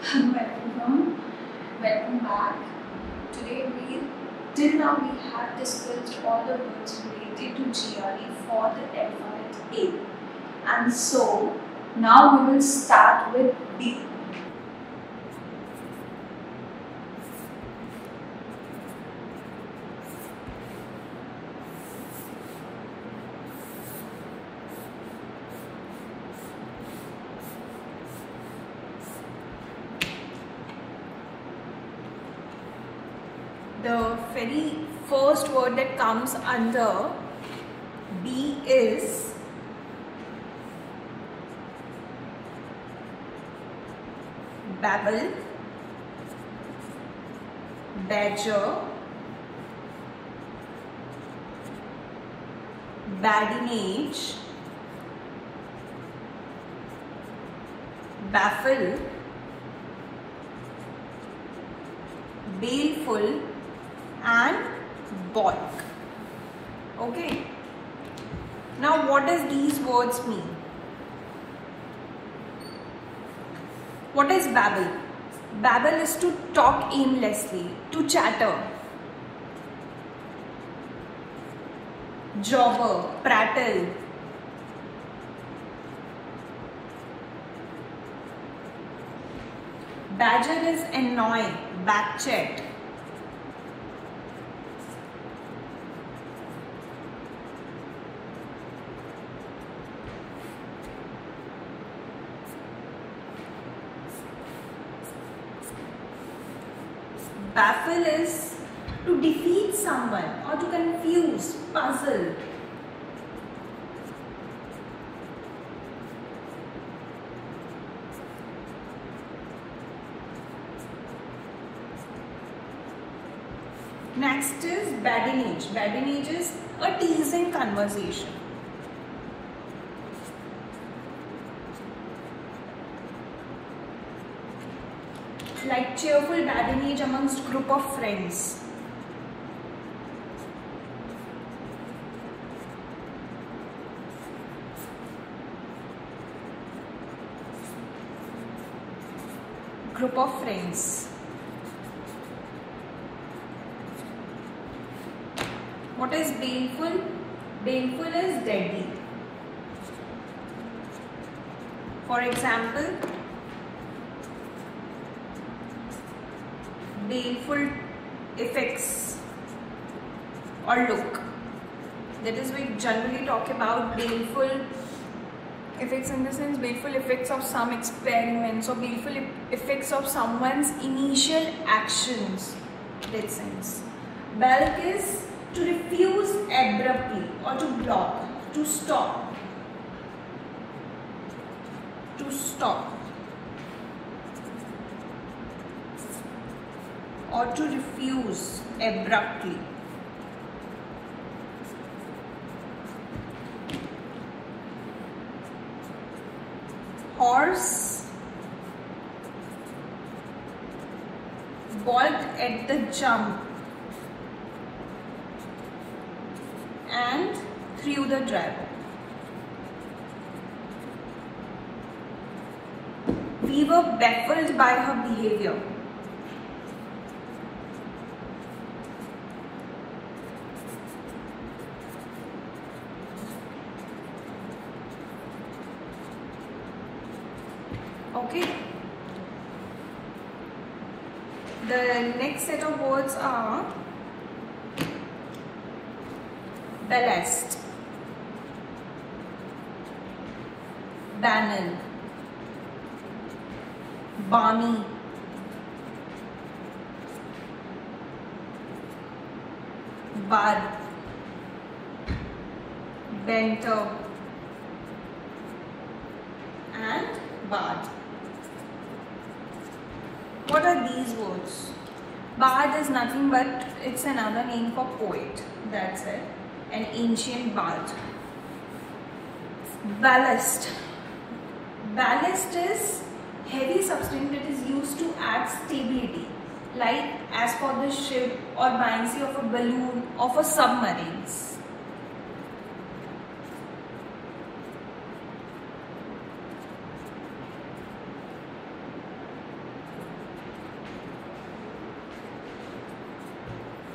Hello everyone, welcome back. Till now we have discussed all the words related to GRE for the alphabet A. And so now we will start with B. The very first word that comes under B is babble, badger, badinage, baffle, baleful and balk. Okay. Now what does these words mean? What is babble? Babble is to talk aimlessly, to chatter. Jobber, prattle. Badger is annoy, backchat. Baffle is to defeat someone or to confuse, puzzle. Next is badinage. Badinage is a teasing conversation. Like cheerful badinage amongst group of friends. Group of friends. What is baleful? Baleful is deadly. For example, baleful effects or look. That is, we generally talk about baleful effects in the sense baleful effects of some experiments or baleful effects of someone's initial actions. That sense. Balk is to refuse abruptly or to block, to stop. To stop. Or to refuse abruptly. Horse, balked at the jump and threw the driver. We were baffled by her behavior. Okay. The next set of words are ballast, banal, balmy, bud, benter and bard. What are these words? Bard is nothing but it's another name for poet. That's it. An ancient bard. Ballast. Ballast is heavy substance that is used to add stability, like as for the ship or buoyancy of a balloon or for submarines.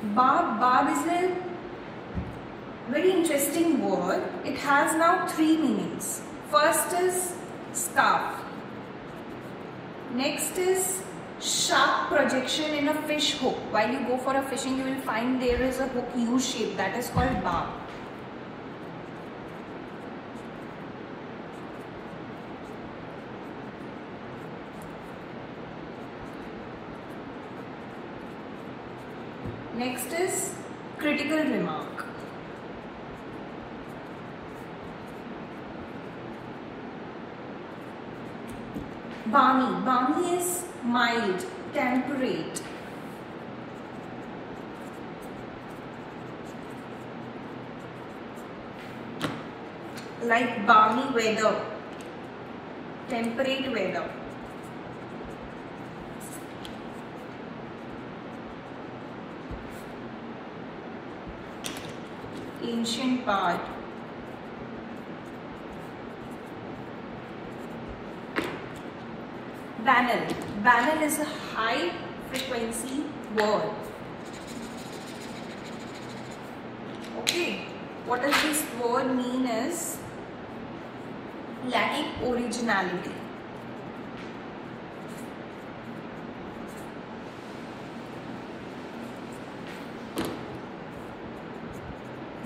Barb is a very interesting word. It has now three meanings. First is scarf. Next is sharp projection in a fish hook. While you go for a fishing, you will find there is a hook U shape, that is called barb. Next is critical remark. Balmy. Balmy is mild, temperate. Like balmy weather, temperate weather. Ancient part. Banal. Banal is a high frequency word. Okay. What does this word mean is lacking originality.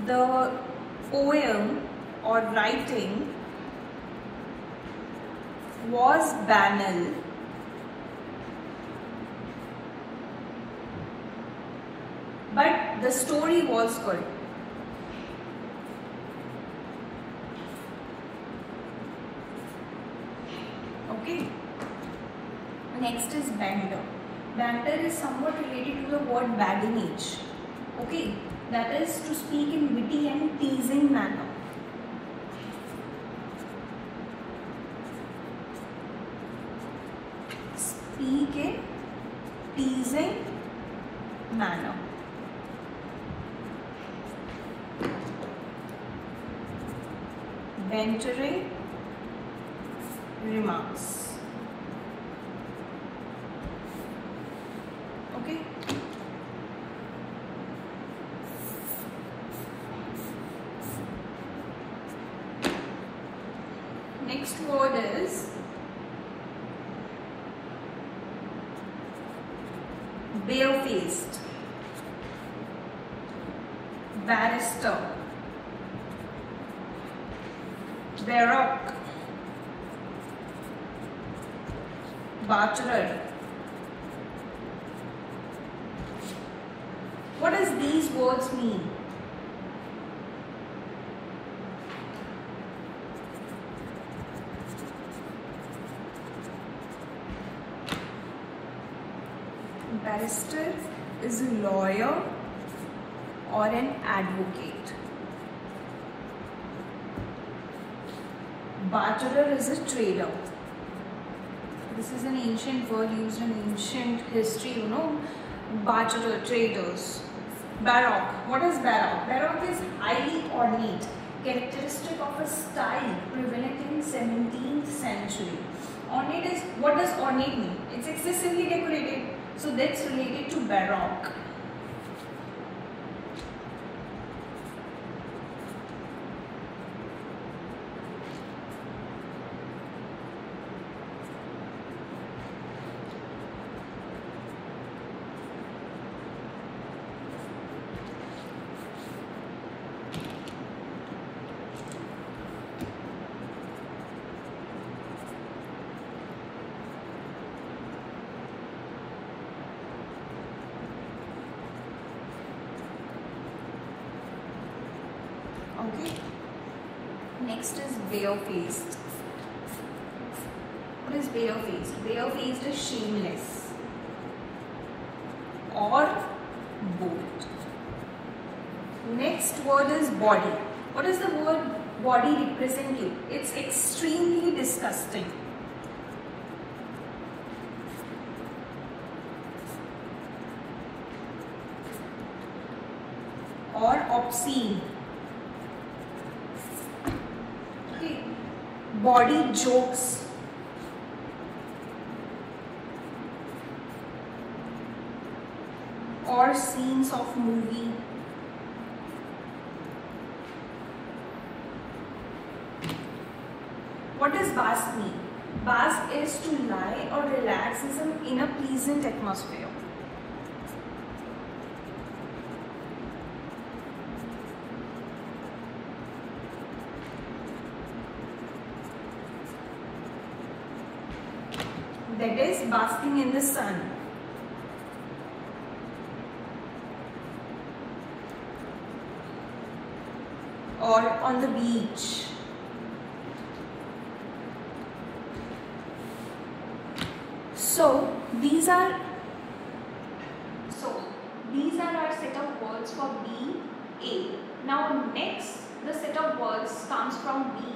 The poem or writing was banal, but the story was good. Okay. Next is banter. Banter is somewhat related to the word badinage. Okay. That is to speak in witty and teasing manner. Speak in teasing manner. Bantering remarks. Okay. Next word is barefaced, barrister, baroque, bachelor. What does these words mean? Barrister is a lawyer or an advocate. Bachelor is a trader. This is an ancient word used in ancient history, you know. Bachelor, traders. Baroque. What is baroque? Baroque is highly ornate, characteristic of a style prevalent in 17th century. Ornate is, what does ornate mean? It's excessively decorated. So that's related to baroque. Okay. Next is barefaced. What is barefaced? Barefaced is shameless or bold. Next word is body. What does the word body represent you? It's extremely disgusting. Or obscene. Okay. Body jokes. or scenes of movie. What does bask mean? Bask is to lie or relax in a pleasant atmosphere. That is basking in the sun. Or on the beach. So these are our set of words for B, A. Now next the set of words comes from B